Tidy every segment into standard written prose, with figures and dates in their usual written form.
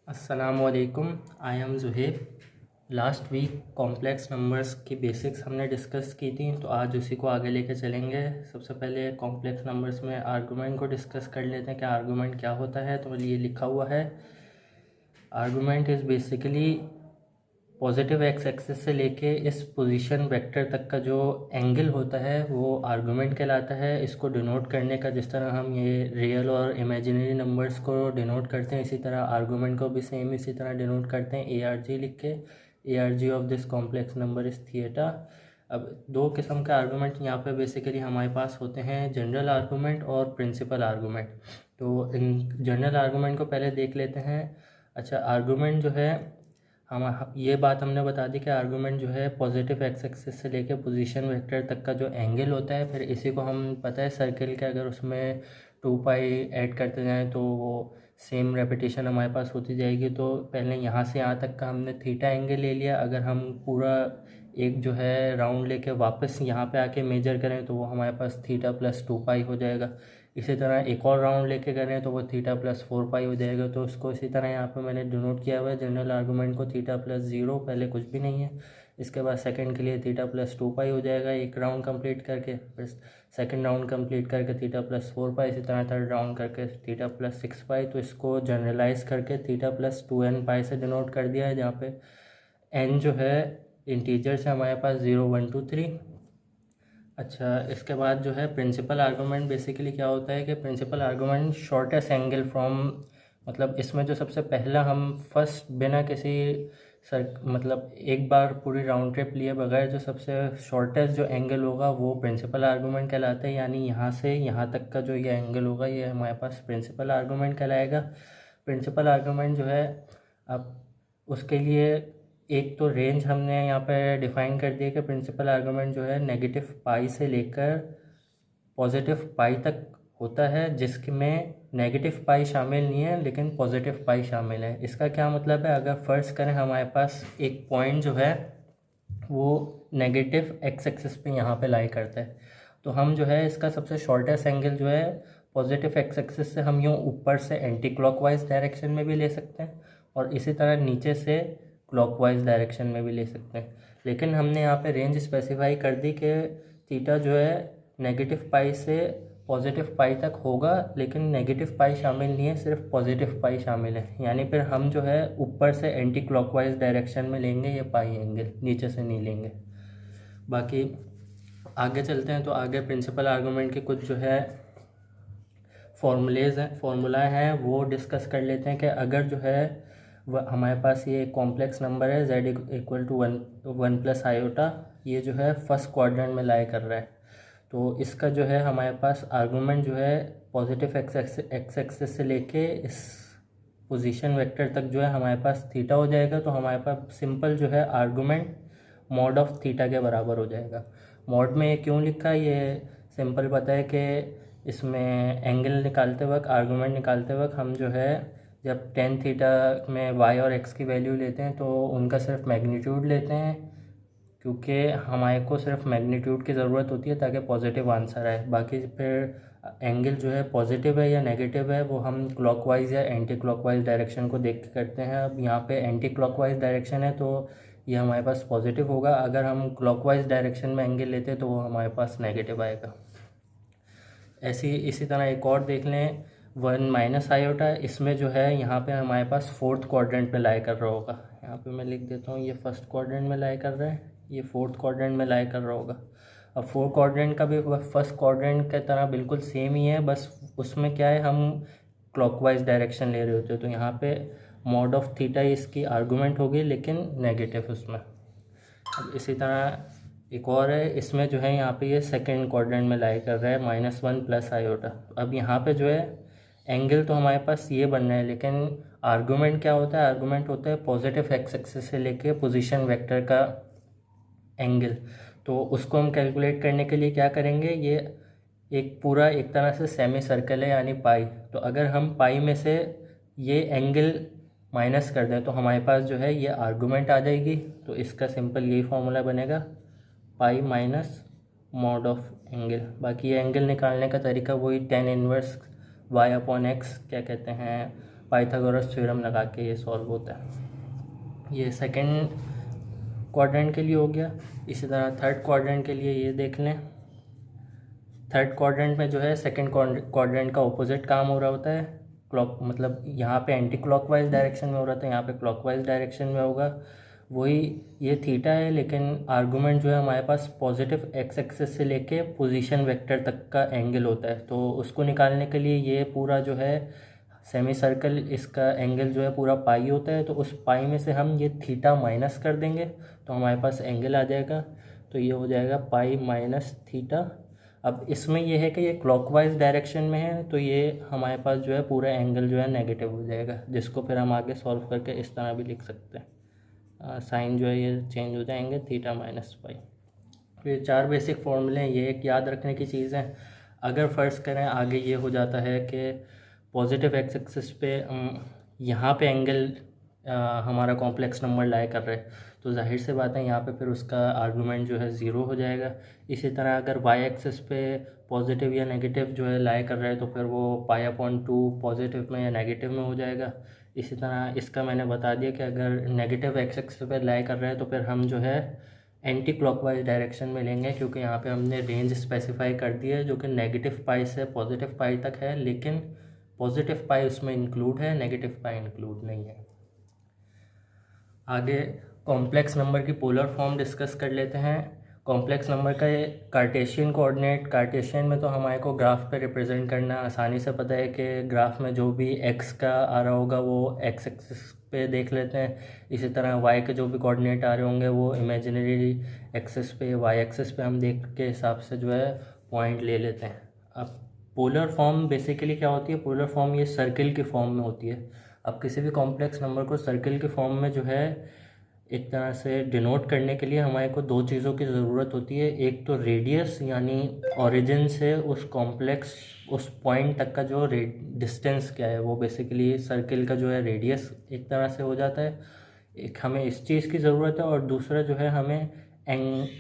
अस्सलामुअलैकुम। I am Zuhaib. Last week complex numbers की basics हमने डिस्कस की थी, तो आज उसी को आगे लेके चलेंगे। सबसे पहले कॉम्प्लेक्स नंबर्स में आर्गुमेंट को डिस्कस कर लेते हैं कि आर्गुमेंट क्या होता है। तो ये लिखा हुआ है, argument is basically positive x axis से लेके इस पोजीशन वेक्टर तक का जो एंगल होता है वो आर्गुमेंट कहलाता है। इसको डिनोट करने का, जिस तरह हम ये रियल और इमेजिनरी नंबर्स को डिनोट करते हैं, इसी तरह आर्गुमेंट को भी सेम इसी तरह डिनोट करते हैं ए आर जी लिख के। A R G of this complex number is theta. अब दो किस्म के आर्गुमेंट यहाँ पे बेसिकली हमारे पास होते हैं, जनरल आर्गुमेंट और प्रिंसिपल आर्गुमेंट। तो इन जनरल आर्गुमेंट को पहले देख लेते हैं। अच्छा, आर्गुमेंट जो है, हम ये बात हमने बता दी कि आर्गुमेंट जो है पॉजिटिव एक्स एक्सिस से लेके पोजीशन वेक्टर तक का जो एंगल होता है, फिर इसी को हम पता है सर्किल के अगर उसमें 2 पाई ऐड करते जाएं तो वो सेम रेपिटेशन हमारे पास होती जाएगी। तो पहले यहाँ से यहाँ तक का हमने थीटा एंगल ले लिया। अगर हम पूरा एक जो है राउंड लेके वापस यहाँ पे आके मेजर करें तो वो हमारे पास थीटा प्लस 2 पाई हो जाएगा। इसी तरह एक और राउंड लेके करें तो वो थीटा प्लस 4 पाई हो जाएगा। तो उसको इसी तरह यहाँ पे मैंने डिनोट किया हुआ है जनरल आर्गूमेंट को, थीटा प्लस 0, पहले कुछ भी नहीं है। इसके बाद सेकंड के लिए थीटा प्लस 2 पाई हो जाएगा एक राउंड कंप्लीट करके, फिर सेकंड राउंड कंप्लीट करके थीटा प्लस 4 पाई, इसी तरह थर्ड राउंड करके थीटा प्लस 6 पाई। तो इसको जनरलाइज करके थीटा प्लस 2n पाई से डिनोट कर दिया है, जहाँ पे n जो है इंटीजर से हमारे पास 0 1 2 3। अच्छा, इसके बाद जो है प्रिंसिपल आर्गूमेंट बेसिकली क्या होता है कि principal argument shortest angle from, मतलब इसमें जो सबसे पहला हम फर्स्ट बिना किसी मतलब एक बार पूरी राउंड ट्रिप लिए बगैर जो सबसे शॉर्टेस्ट जो एंगल होगा वो प्रिंसिपल आर्गूमेंट कहलाता है। यानी यहाँ से यहाँ तक का जो ये एंगल होगा ये हमारे पास प्रिंसिपल आर्गूमेंट कहलाएगा। प्रिंसिपल आर्गूमेंट जो है, अब उसके लिए एक तो रेंज हमने यहाँ पे डिफाइन कर दिया कि प्रिंसिपल आर्गूमेंट जो है नेगेटिव पाई से लेकर पॉजिटिव पाई तक होता है, जिसमें नेगेटिव पाई शामिल नहीं है लेकिन पॉजिटिव पाई शामिल है। इसका क्या मतलब है, अगर फ़र्ज़ करें हमारे पास एक पॉइंट जो है वो नेगेटिव एक्स एक्सिस पे यहाँ पे लाई करता है, तो हम जो है इसका सबसे शॉर्टेस्ट एंगल जो है पॉजिटिव एक्स एक्सिस से हम यूँ ऊपर से एंटी क्लॉकवाइज डायरेक्शन में भी ले सकते हैं और इसी तरह नीचे से क्लॉकवाइज डायरेक्शन में भी ले सकते हैं। लेकिन हमने यहाँ पे रेंज स्पेसिफाई कर दी कि थीटा जो है नेगेटिव पाई से पॉजिटिव पाई तक होगा, लेकिन नेगेटिव पाई शामिल नहीं है, सिर्फ पॉजिटिव पाई शामिल है। यानी फिर हम जो है ऊपर से एंटी क्लॉकवाइज डायरेक्शन में लेंगे ये पाई एंगल, नीचे से नहीं लेंगे। बाकी आगे चलते हैं, तो आगे प्रिंसिपल आर्गूमेंट के कुछ जो है फॉर्मूला हैं वो डिस्कस कर लेते हैं कि अगर जो है हमारे पास ये कॉम्प्लेक्स नंबर है z equal to 1 plus iota, ये जो है फर्स्ट क्वाड्रेंट में लाई कर रहा है, तो इसका जो है हमारे पास आर्गूमेंट जो है पॉजिटिव एक्स एक्सिस से लेके इस पोजीशन वेक्टर तक जो है हमारे पास थीटा हो जाएगा। तो हमारे पास सिंपल जो है आर्गूमेंट मॉड ऑफ थीटा के बराबर हो जाएगा। मॉड में ये क्यों लिखा है, ये सिंपल पता है कि इसमें एंगल निकालते वक्त, आर्गूमेंट निकालते वक्त हम जो है जब टेन थीटा में वाई और एक्स की वैल्यू लेते हैं तो उनका सिर्फ मैग्नीट्यूड लेते हैं, क्योंकि हमारे को सिर्फ मैग्नीट्यूड की ज़रूरत होती है ताकि पॉजिटिव आंसर आए। बाकी फिर एंगल जो है पॉजिटिव है या नेगेटिव है वो हम क्लॉकवाइज या एंटी क्लॉकवाइज डायरेक्शन को देख के करते हैं। अब यहाँ पे एंटी क्लॉकवाइज डायरेक्शन है तो ये हमारे पास पॉजिटिव होगा, अगर हम क्लॉकवाइज डायरेक्शन में एंगल लेते हैं तो वो हमारे पास नेगेटिव आएगा। इसी तरह एक और देख लें, 1 माइनस आयोटा, इसमें जो है यहाँ पे हमारे पास फोर्थ क्वाड्रेंट में लाई कर रहा होगा। यहाँ पे मैं लिख देता हूँ, ये फर्स्ट क्वाड्रेंट में लाई कर रहा है, ये फोर्थ क्वाड्रेंट में लाई कर रहा होगा। अब फोर्थ क्वाड्रेंट का भी फर्स्ट क्वाड्रेंट की तरह बिल्कुल सेम ही है, बस उसमें क्या है हम क्लॉकवाइज डायरेक्शन ले रहे होते हैं। तो यहाँ पे मॉड ऑफ थीटा इसकी आर्गूमेंट होगी लेकिन नेगेटिव उसमें। अब इसी तरह एक और है, इसमें जो है यहाँ पे ये सेकंड क्वाड्रेंट में लाई कर रहा है -1 प्लस आयोटा। अब यहाँ पे जो है एंगल तो हमारे पास ये बन रहा है, लेकिन आर्गूमेंट क्या होता है, आर्गूमेंट होता है पॉजिटिव एक्स एक्सिस से लेके पोजीशन वेक्टर का एंगल। तो उसको हम कैलकुलेट करने के लिए क्या करेंगे, ये एक पूरा एक तरह से सेमी सर्कल है यानी पाई, तो अगर हम पाई में से ये एंगल माइनस कर दें तो हमारे पास जो है ये आर्गूमेंट आ जाएगी। तो इसका सिंपल यही फॉर्मूला बनेगा, pi minus mod of angle. बाकी ये एंगल निकालने का तरीका वही tan inverse y upon x क्या कहते हैं पाइथागोरस थ्योरम लगा के ये सॉल्व होता है। ये सेकंड क्वाड्रेंट के लिए हो गया। इसी तरह थर्ड क्वाड्रेंट के लिए ये देख लें। थर्ड क्वाड्रेंट में जो है सेकंड क्वाड्रेंट का ऑपोजिट काम हो रहा होता है। क्लॉक मतलब यहाँ पे एंटी क्लॉकवाइज डायरेक्शन में हो रहा था, यहाँ पे क्लॉकवाइज डायरेक्शन में होगा। वही ये थीटा है, लेकिन आर्गूमेंट जो है हमारे पास पॉजिटिव एक्स एक्सिस से लेके पोजीशन वेक्टर तक का एंगल होता है। तो उसको निकालने के लिए ये पूरा जो है सेमी सर्कल, इसका एंगल जो है पूरा पाई होता है। तो उस पाई में से हम ये थीटा माइनस कर देंगे तो हमारे पास एंगल आ जाएगा। तो ये हो जाएगा पाई माइनस थीटा। अब इसमें यह है कि ये क्लॉकवाइज डायरेक्शन में है, तो ये हमारे पास जो है पूरा एंगल जो है नेगेटिव हो जाएगा, जिसको फिर हम आगे सॉल्व करके इस तरह भी लिख सकते हैं। साइन जो है ये चेंज हो जाएंगे, थीटा माइनस पाई। तो ये 4 बेसिक फॉर्मूले हैं। ये एक याद रखने की चीज़ है। अगर फ़र्ज़ करें आगे ये हो जाता है कि पॉजिटिव एक्स एक्सिस पे यहाँ पे एंगल हमारा कॉम्प्लेक्स नंबर लाई कर रहा है, तो जाहिर से बात है यहाँ पे फिर उसका आर्गूमेंट जो है ज़ीरो हो जाएगा। इसी तरह अगर वाई एक्सिस पे पॉजिटिव या नेगेटिव जो है लाई कर रहा है, तो फिर वो पाई/2 पॉजिटिव में या नेगेटिव में हो जाएगा। इसी तरह इसका मैंने बता दिया कि अगर नेगेटिव एक्स एक्सिस पे लाई कर रहा है तो फिर हम जो है एंटी क्लॉकवाइज डायरेक्शन में लेंगे, क्योंकि यहाँ पे हमने रेंज स्पेसिफाई कर दी है जो कि नेगेटिव पाई से पॉजिटिव पाई तक है, लेकिन पॉजिटिव पाई उसमें इंक्लूड है, नेगेटिव पाई इंक्लूड नहीं है। आगे कॉम्प्लेक्स नंबर की पोलर फॉर्म डिस्कस कर लेते हैं। कॉम्प्लेक्स नंबर का ये कार्टेशियन कोऑर्डिनेट, कार्टेशियन में तो हमारे को ग्राफ पे रिप्रेजेंट करना आसानी से पता है कि ग्राफ में जो भी एक्स का आ रहा होगा वो एक्स एक्सिस पे देख लेते हैं। इसी तरह वाई के जो भी कोऑर्डिनेट आ रहे होंगे वो इमेजिनरी एक्सिस पे, वाई एक्सिस पे हम देख के हिसाब से जो है पॉइंट ले लेते हैं। अब पोलर फॉर्म बेसिकली क्या होती है? पोलर फॉर्म ये सर्किल की फॉर्म में होती है। अब किसी भी कॉम्प्लेक्स नंबर को सर्किल के फॉर्म में जो है एक तरह से डिनोट करने के लिए हमारे को 2 चीज़ों की ज़रूरत होती है। एक तो रेडियस, यानी ओरिजिन से उस कॉम्प्लेक्स उस पॉइंट तक का जो डिस्टेंस क्या है, वो बेसिकली सर्किल का जो है रेडियस एक तरह से हो जाता है। एक हमें इस चीज़ की ज़रूरत है, और दूसरा जो है हमें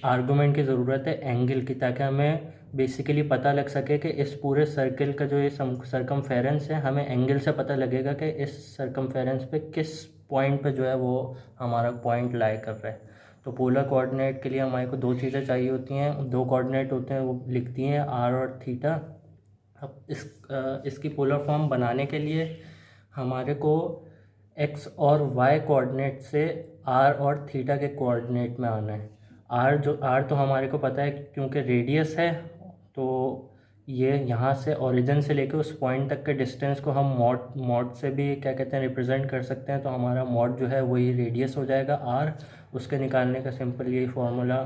आर्गूमेंट की ज़रूरत है एंगल की, ताकि हमें बेसिकली पता लग सके कि इस पूरे सर्किल का जो ये सरकमफेरेंस है, हमें एंगल से पता लगेगा कि इस सरकमफेरेंस पे किस पॉइंट पे जो है वो हमारा पॉइंट लाई कर रहा है। तो पोलर कोऑर्डिनेट के लिए हमारे को 2 चीज़ें चाहिए होती हैं, 2 कोऑर्डिनेट होते हैं, वो लिखती हैं आर और थीटा। अब इसकी पोलर फॉर्म बनाने के लिए हमारे को एक्स और वाई कोऑर्डिनेट से आर और थीटा के कोऑर्डिनेट में आना है। आर तो हमारे को पता है क्योंकि रेडियस है, तो ये यहाँ से ओरिजिन से लेकर उस पॉइंट तक के डिस्टेंस को हम मॉड से भी क्या कहते हैं रिप्रेजेंट कर सकते हैं। तो हमारा मॉड जो है वही रेडियस हो जाएगा आर। उसके निकालने का सिंपल यही फार्मूला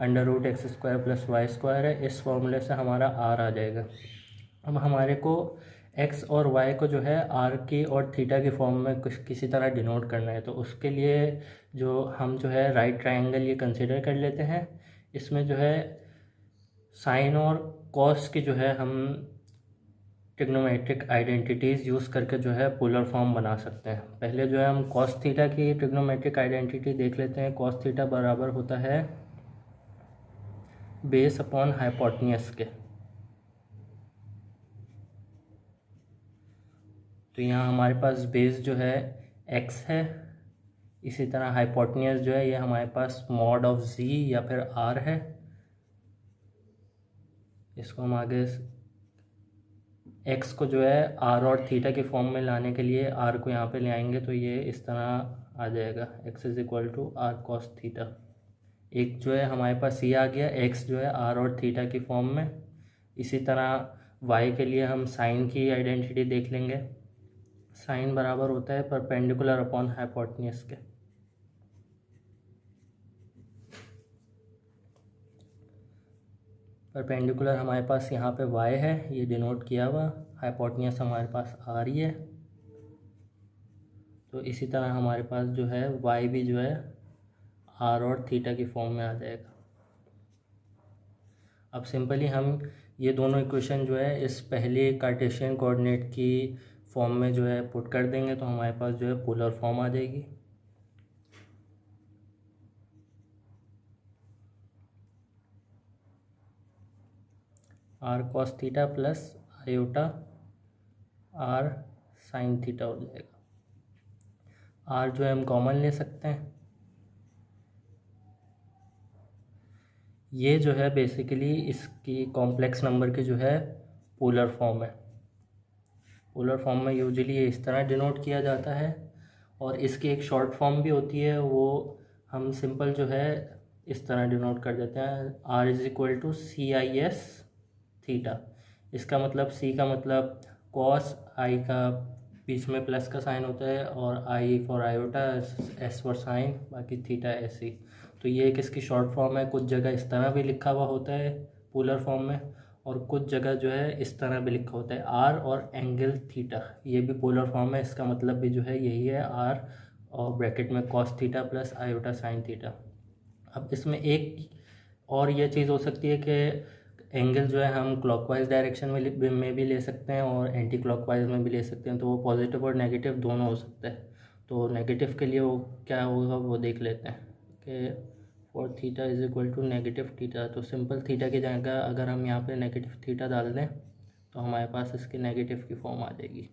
√x² + y² है। इस फार्मूले से हमारा आर आ जाएगा। अब हमारे को एक्स और वाई को जो है आर की और थीटा की फॉर्म में कुछ किसी तरह डिनोट करना है। तो उसके लिए हम जो है राइट ट्रायंगल ये कंसिडर कर लेते हैं। इसमें जो है साइन और कॉस की जो है हम ट्रिग्नोमेट्रिक आइडेंटिटीज़ यूज़ करके जो है पोलर फॉर्म बना सकते हैं। पहले जो है हम कॉस थीटा की ट्रिग्नोमेट्रिक आइडेंटिटी देख लेते हैं। कॉस थीटा बराबर होता है बेस अपॉन हाइपोटेन्यूज के। तो यहाँ हमारे पास बेस जो है x है, इसी तरह हाइपोटेन्यूज जो है ये हमारे पास मॉड ऑफ z या फिर r है। इसको हम आगे x को जो है r और थीटा की फॉर्म में लाने के लिए r को यहाँ पे ले आएंगे, तो ये इस तरह आ जाएगा x = r cos थीटा। एक जो है हमारे पास ये आ गया, x जो है r और थीटा की फॉर्म में। इसी तरह y के लिए हम साइन की आइडेंटिटी देख लेंगे। साइन बराबर होता है परपेंडिकुलर अपॉन हाइपोटेन्यूज के। परपेंडिकुलर हमारे पास यहाँ पे y है, ये डिनोट किया हुआ। हाइपोटेन्यूज हमारे पास r ही है। तो इसी तरह हमारे पास जो है y भी जो है r और थीटा की फॉर्म में आ जाएगा। अब सिंपली हम ये दोनों इक्वेशन जो है इस पहले कार्टेशियन कोऑर्डिनेट की फॉर्म में जो है पुट कर देंगे, तो हमारे पास जो है पोलर फॉर्म आ जाएगी। r cos theta plus iota r sine theta हो जाएगा। आर जो है हम कॉमन ले सकते हैं। ये जो है बेसिकली इसकी कॉम्प्लेक्स नंबर की जो है पोलर फॉर्म है। पोलर फॉर्म में यूजुअली ये इस तरह डिनोट किया जाता है, और इसकी एक शॉर्ट फॉर्म भी होती है, वो हम सिंपल जो है इस तरह डिनोट कर देते हैं, r is equal to c i s theta. इसका मतलब सी का मतलब कॉस, आई का बीच में प्लस का साइन होता है, और I for iota, S for sine, बाकी थीटा ऐसी। तो ये एक इसकी शॉर्ट फॉर्म है। कुछ जगह इस तरह भी लिखा हुआ होता है पोलर फॉर्म में, और कुछ जगह जो है इस तरह भी लिखा होता है आर और एंगल थीटा। ये भी पोलर फॉर्म है, इसका मतलब भी जो है यही है, आर और ब्रैकेट में cos theta plus iota sine theta. अब इसमें एक और ये चीज़ हो सकती है कि एंगल जो है हम क्लॉकवाइज डायरेक्शन में भी ले सकते हैं और एंटी क्लॉकवाइज में भी ले सकते हैं, तो वो पॉजिटिव और नेगेटिव दोनों हो सकता है। तो नेगेटिव के लिए वो क्या होगा वो देख लेते हैं कि for theta is equal to negative theta. तो सिंपल थीटा की जगह अगर हम यहाँ पे नेगेटिव थीटा डाल दें तो हमारे पास इसके नेगेटिव की फॉर्म आ जाएगी।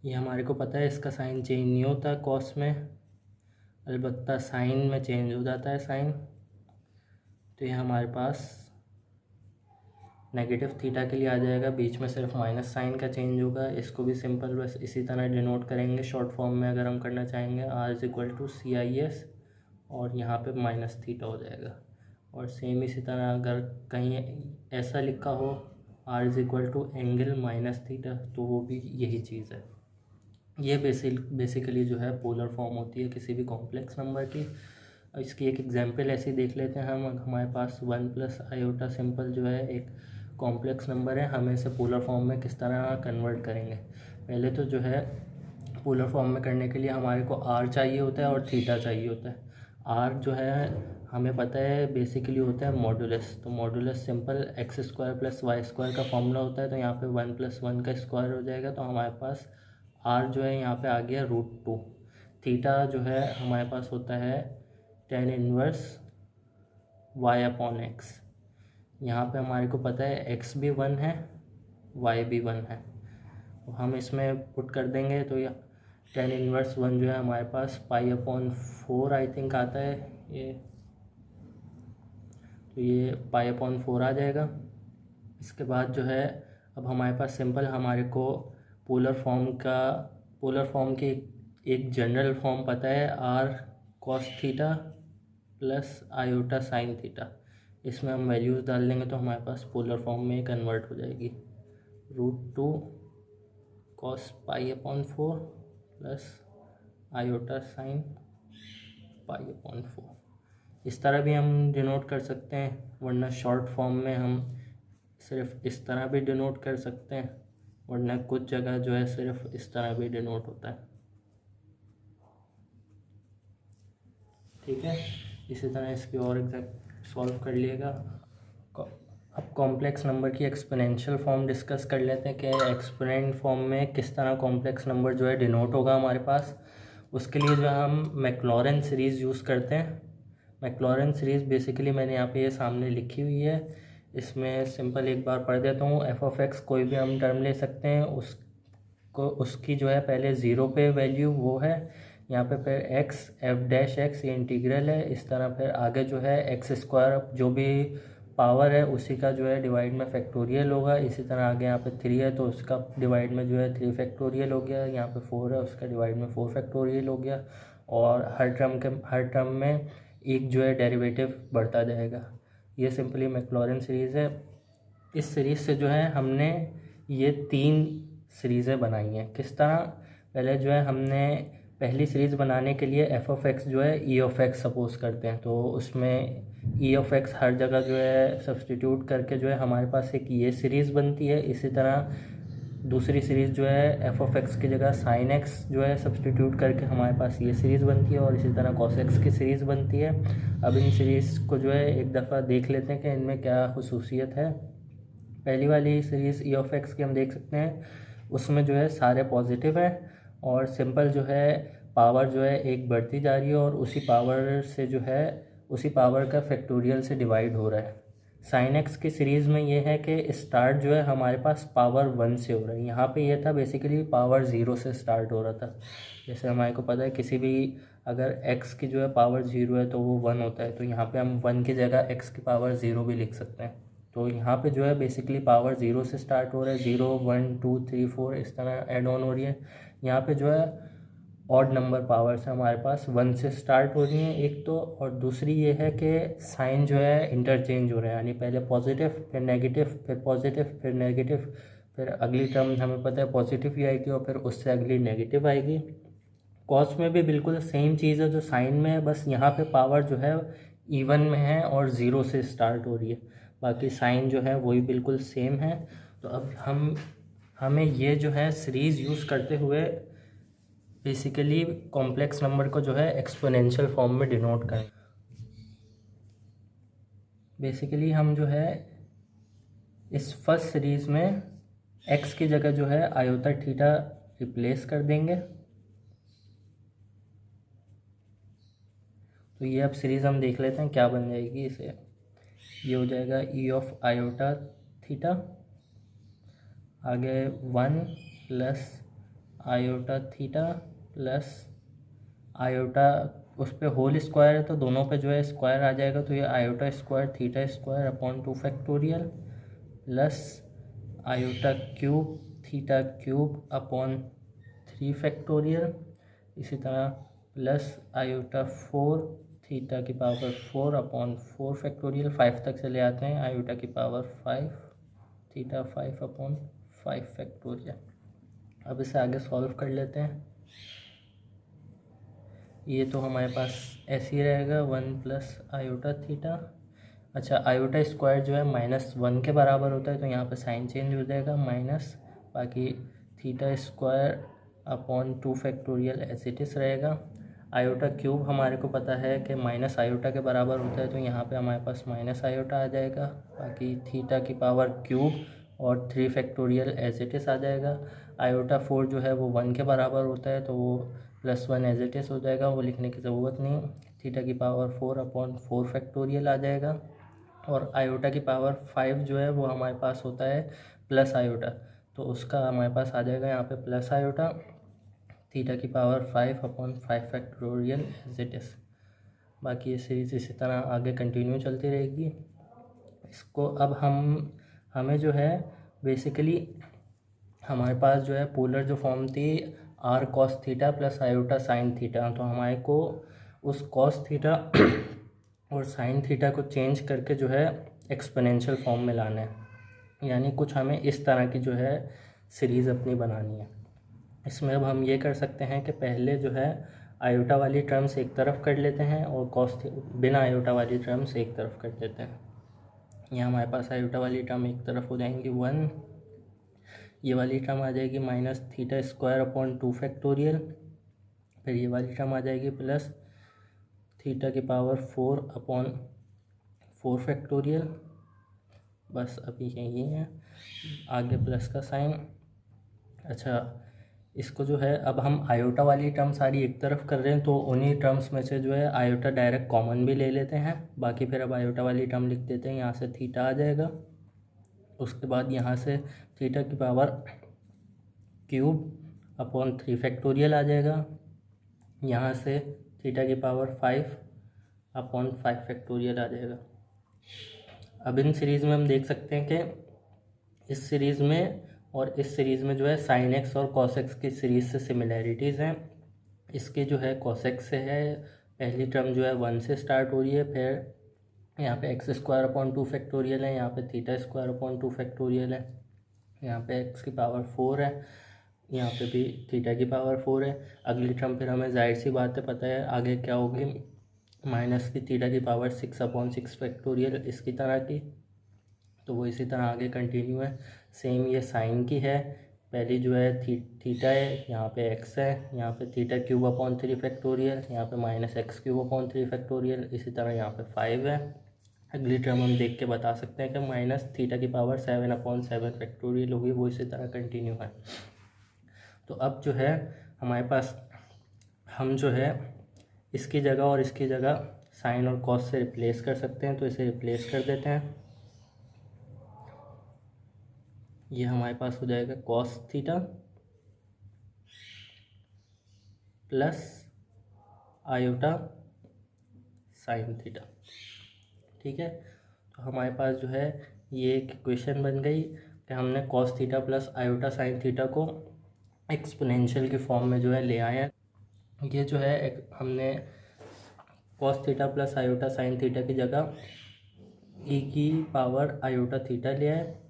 ये हमारे को पता है इसका साइन चेंज नहीं होता कॉस में, अलबत्ता साइन में चेंज हो जाता है साइन। तो ये हमारे पास नेगेटिव थीटा के लिए आ जाएगा, बीच में सिर्फ माइनस साइन का चेंज होगा। इसको भी सिंपल बस इसी तरह डिनोट करेंगे शॉर्ट फॉर्म में अगर हम करना चाहेंगे, r is equal to c i s, और यहाँ पे माइनस थीटा हो जाएगा। और सेम इसी तरह अगर कहीं ऐसा लिखा हो r is equal to angle minus theta, तो वो भी यही चीज़ है। ये बेसिकली जो है पोलर फॉर्म होती है किसी भी कॉम्प्लेक्स नंबर की। इसकी एक एग्जांपल ऐसे देख लेते हैं हम। हमारे पास 1 प्लस आयोटा सिंपल जो है एक कॉम्प्लेक्स नंबर है, हम इसे पोलर फॉर्म में किस तरह कन्वर्ट करेंगे। पहले तो जो है पोलर फॉर्म में करने के लिए हमारे को आर चाहिए होता है और थीटा चाहिए होता है। आर जो है हमें पता है बेसिकली होता है मॉडुलस। तो modulus simple x square plus y square का फॉर्मूला होता है, तो यहाँ पे 1 प्लस 1 का स्क्वायर हो जाएगा। तो हमारे पास आर जो है यहाँ पे आ गया √2। थीटा जो है हमारे पास होता है tan inverse y upon x. यहाँ पे हमारे को पता है x भी 1 है, y भी 1 है, तो हम इसमें पुट कर देंगे। तो ये tan इनवर्स 1 जो है हमारे पास π/4 आई थिंक आता है ये, तो ये π/4 आ जाएगा। इसके बाद जो है अब हमारे पास सिंपल हमारे को पोलर फॉर्म की एक जनरल फॉर्म पता है, r cos theta plus iota sine theta. इसमें हम वैल्यूज़ डाल देंगे तो हमारे पास पोलर फॉर्म में कन्वर्ट हो जाएगी, √2 कॉस π/4 प्लस आयोटा साइन π/4। इस तरह भी हम डिनोट कर सकते हैं, वरना शॉर्ट फॉर्म में हम सिर्फ इस तरह भी डिनोट कर सकते हैं, वरना कुछ जगह जो है सिर्फ इस तरह भी डिनोट होता है। ठीक है, इसी तरह इसकी और एग्जैक्ट सॉल्व कर लिएगा। अब कॉम्प्लेक्स नंबर की एक्सपोनेंशियल फॉर्म डिस्कस कर लेते हैं कि एक्सपोनेंट फॉर्म में किस तरह कॉम्प्लेक्स नंबर जो है डिनोट होगा हमारे पास। उसके लिए जो हम मैक्लॉरेन सीरीज़ यूज़ करते हैं। मैक्लॉरेन सीरीज़ बेसिकली मैंने यहाँ पे ये सामने लिखी हुई है, इसमें सिंपल एक बार पढ़ देता हूँ। f(x) कोई भी हम टर्म ले सकते हैं, उसकी जो है पहले 0 पे वैल्यू वो है, यहाँ पे फिर x f'(x) ये इंटीग्रल है। इस तरह फिर आगे जो है x² जो भी पावर है उसी का जो है डिवाइड में फैक्टोरियल होगा। इसी तरह आगे यहाँ पे 3 है तो उसका डिवाइड में जो है 3 फैक्टोरियल हो गया। यहाँ पे 4 है उसका डिवाइड में 4 फैक्टोरियल हो गया। और हर टर्म में एक जो है डेरिवेटिव बढ़ता जाएगा। ये सिंपली मैक्लॉरेन सीरीज़ है। इस सीरीज़ से जो है हमने ये 3 सीरीज़ें बनाई हैं। किस तरह, पहले जो है हमने पहली सीरीज़ बनाने के लिए f(x) जो है e(x) सपोज करते हैं, तो उसमें e(x) हर जगह जो है सब्सटीट्यूट करके जो है हमारे पास एक ये सीरीज़ बनती है। इसी तरह दूसरी सीरीज़ जो है f(x) की जगह sin x जो है सब्सटीट्यूट करके हमारे पास ये सीरीज़ बनती है, और इसी तरह cos x की सीरीज़ बनती है। अब इन सीरीज़ को जो है एक दफ़ा देख लेते हैं कि इनमें क्या खुसूसियत है। पहली वाली सीरीज़ e(x) की हम देख सकते हैं, उसमें जो है सारे पॉजिटिव हैं, और सिंपल जो है पावर जो है एक बढ़ती जा रही है, और उसी पावर से जो है उसी पावर का फैक्टोरियल से डिवाइड हो रहा है। साइन एक्स की सीरीज़ में ये है कि स्टार्ट जो है हमारे पास पावर 1 से हो रहा है। यहाँ पे ये था बेसिकली पावर 0 से स्टार्ट हो रहा था। जैसे हमारे को पता है किसी भी अगर x की जो है पावर 0 है तो वो 1 होता है, तो यहाँ पे हम 1 की जगह x की पावर 0 भी लिख सकते हैं। तो यहाँ पे जो है बेसिकली पावर 0 से स्टार्ट हो रहा है, 0 1 2 3 4 इस तरह ऐड ऑन हो रही है। यहाँ पे जो है ऑड नंबर पावर्स है हमारे पास 1 से स्टार्ट हो रही हैं एक तो, और दूसरी ये है कि साइन जो है इंटरचेंज हो रहे हैं, यानी पहले पॉजिटिव फिर नेगेटिव फिर पॉजिटिव फिर नेगेटिव, फिर अगली टर्म हमें पता है पॉजिटिव ही आएगी और फिर उससे अगली नेगेटिव आएगी। कॉस में भी बिल्कुल सेम चीज़ है जो साइन में है, बस यहाँ पे पावर जो है इवन में है और 0 से स्टार्ट हो रही है। बाकी साइन जो है वही बिल्कुल सेम है। तो अब हमें ये जो है सीरीज़ यूज़ करते हुए बेसिकली कॉम्प्लेक्स नंबर को जो है एक्सपोनेंशियल फॉर्म में डिनोट करें। बेसिकली हम जो है इस फर्स्ट सीरीज़ में x की जगह जो है आयोटा थीटा रिप्लेस कर देंगे। तो ये अब सीरीज़ हम देख लेते हैं क्या बन जाएगी। इसे ये हो जाएगा e ऑफ आयोटा थीटा, आगे 1 plus iota theta plus iota उस पर होल स्क्वायर है तो दोनों पे जो है स्क्वायर आ जाएगा, तो ये iota square theta square upon 2 factorial plus iota cube theta cube upon 3 factorial, इसी तरह प्लस आयोटा 4 थीटा की पावर 4 अपॉन 4 फैक्टोरियल, 5 तक चले आते हैं, आयोटा की पावर 5 थीटा 5 अपॉन 5 फैक्टोरियल। अब इसे आगे सॉल्व कर लेते हैं। ये तो हमारे पास ऐसे ही रहेगा 1 प्लस आयोटा थीटा। अच्छा, आयोटा स्क्वायर जो है -1 के बराबर होता है तो यहाँ पे साइन चेंज हो जाएगा माइनस, बाकी थीटा स्क्वायर अपॉन 2 फैक्टोरियल ऐसे इट इस रहेगा। आयोटा क्यूब हमारे को पता है कि माइनस आयोटा के बराबर होता है तो यहाँ पे हमारे पास माइनस आयोटा आ जाएगा, बाकी थीटा की पावर क्यूब और 3 फैक्टोरियल एज इट इस आ जाएगा। आयोटा 4 जो है वो 1 के बराबर होता है तो वो +1 एज इट इस हो जाएगा, वो लिखने की ज़रूरत नहीं। थीटा की पावर 4 अपॉन 4 फैक्टोरियल आ जाएगा, और आयोटा की पावर 5 जो है वो हमारे पास होता है प्लस आयोटा, तो उसका हमारे पास आ जाएगा यहाँ पे प्लस आयोटा थीटा की power 5 upon 5 factorial as it is. बाकी ये सीरीज़ इसी तरह आगे कंटिन्यू चलती रहेगी। इसको अब हमें जो है बेसिकली हमारे पास जो है पोलर जो फॉर्म थी r cos theta plus iota sine theta, तो हमारे को उस कॉस थीटा और साइन थीटा को चेंज करके जो है एक्सपोनेंशियल फॉर्म में लाना है, यानी कुछ हमें इस तरह की जो है सीरीज़ अपनी बनानी है। इसमें अब हम ये कर सकते हैं कि पहले जो है आयोटा वाली टर्म्स एक तरफ कर लेते हैं और कॉस बिना आयोटा वाली टर्म्स एक तरफ कर लेते हैं। यहाँ हमारे पास आयोटा वाली टर्म एक तरफ हो जाएंगी 1, ये वाली टर्म आ जाएगी minus theta square upon 2 factorial, फिर ये वाली टर्म आ जाएगी प्लस थीटा की पावर 4 अपॉन 4 फैक्टोरियल। बस अभी यही है, आगे प्लस का साइन। अच्छा, इसको जो है अब हम आयोटा वाली टर्म सारी एक तरफ कर रहे हैं तो उन्हीं टर्म्स में से जो है आयोटा डायरेक्ट कॉमन भी ले लेते हैं। बाकी फिर अब आयोटा वाली टर्म लिख देते हैं, यहाँ से थीटा आ जाएगा, उसके बाद यहाँ से थीटा की पावर क्यूब अपॉन 3 फैक्टोरियल आ जाएगा, यहाँ से थीटा की पावर 5 अपॉन 5 फैक्टोरियल आ जाएगा। अब इन सीरीज़ में हम देख सकते हैं कि इस सीरीज़ में और इस सीरीज़ में जो है साइन एक्स और कॉस एक्स की सीरीज़ से सिमिलैरिटीज़ हैं। इसके जो है कॉस एक्स से है, पहली टर्म जो है 1 से स्टार्ट हो रही है, फिर यहाँ पे एक्स स्क्वायर अपॉन 2 फैक्टोरियल है, यहाँ पे थीटा स्क्वायर अपॉन 2 फैक्टोरियल है, यहाँ पे एक्स की पावर 4 है, यहाँ पे भी थीटा की पावर 4 है। अगली टर्म फिर हमें जाहिर सी बात है पता है आगे क्या होगी, माइनस की थीटा की पावर 6 अपॉन 6 फैक्टोरियल इसकी तरह की, तो वो इसी तरह आगे कंटिन्यू है। सेम ये साइन की है, पहली जो है थीटा है, यहाँ पे एक्स है, यहाँ पे थीटा क्यूब अपॉन 3 फैक्टोरियल, यहाँ पे minus x cube upon 3 factorial, इसी तरह यहाँ पे 5 है। अगली टर्म हम देख के बता सकते हैं कि माइनस थीटा की पावर 7 अपॉन 7 फैक्टोरियल होगी, वो इसी तरह कंटिन्यू है। तो अब जो है हमारे पास हम जो है इसकी जगह और इसकी जगह साइन और कॉस से रिप्लेस कर सकते हैं, तो इसे रिप्लेस कर देते हैं। ये हमारे पास हो जाएगा cos theta plus iota sine theta. ठीक है, तो हमारे पास जो है ये एक इक्वेशन बन गई कि हमने cos theta plus iota sine theta को एक्सपोनेंशियल की फॉर्म में जो है ले आए हैं। ये जो है हमने cos theta plus iota sine theta की जगह ई की पावर आयोटा थीटा लिया है।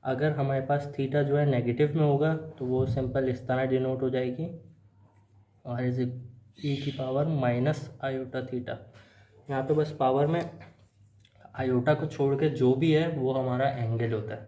अगर हमारे पास थीटा जो है नेगेटिव में होगा तो वो सिंपल इस तरह डिनोट हो जाएगी, और इज ई की पावर माइनस आयोटा थीटा। यहाँ पे बस पावर में आयोटा को छोड़ के जो भी है वो हमारा एंगल होता है।